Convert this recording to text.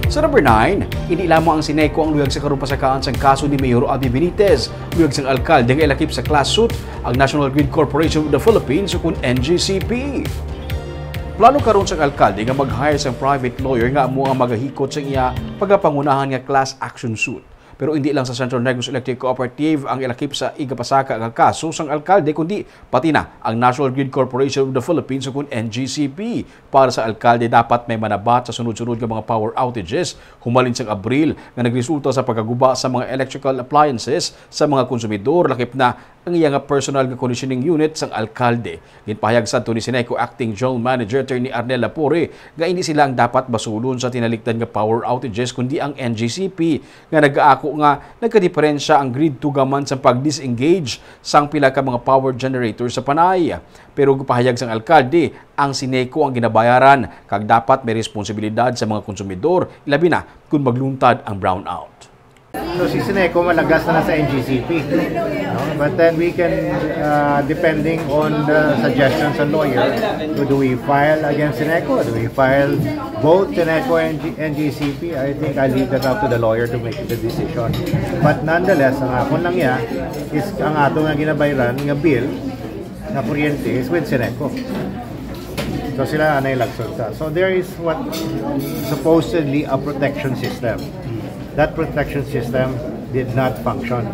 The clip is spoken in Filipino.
Sa number 9, hindi lamang ang Sineco ang luyag sa karumpasakaan sa kaso ni Mayor Abby Benitez. Luyag sang alkalde nga ilakip sa class suit ang National Grid Corporation of the Philippines o kung NGCP. Plano karon sang alkalde nga mag-hire sang private lawyer nga amo ang magahikot sa iya pagapangunahan nga class action suit. Pero hindi lang sa Central Negros Electric Cooperative ang ilakip sa igapasaka nga kaso sang alkalde, kundi pati na ang National Grid Corporation of the Philippines o kung NGCP. Para sa alkalde, dapat may manabat sa sunod-sunod nga mga power outages humalin sang Abril nga nagresulta sa pagkaguba sa mga electrical appliances sa mga konsumidor, lakip na ang iya nga personal nga conditioning unit sang alkalde. Ginpahayag sa ni Sineco Acting General Manager Attorney Arnel Lapore nga hindi sila ang dapat basulon sa tinalikdan nga power outages kundi ang NGCP nga nag-aako nga nagkadiferensya ang grid tugaman sa pag-disengage sang pila ka mga power generators sa panay. Pero gipahayag sang alkalde, ang Sineco ang ginabayaran kag dapat may responsibilidad sa mga konsumidor, labi na kung magluntad ang brownout. So si Sineco malagas na sa NGCP, no? But then we can, depending on the suggestions of lawyer, do we file against Sineco? Do we file both Sineco and NGCP? I think I leave that up to the lawyer to make the decision. But nonetheless, ang akon lang ya is ang ato nga ginabayaran nga bill na kuryente is with Sineco. So sila anay lagsulta. So there is what supposedly a protection system. That protection system did not function.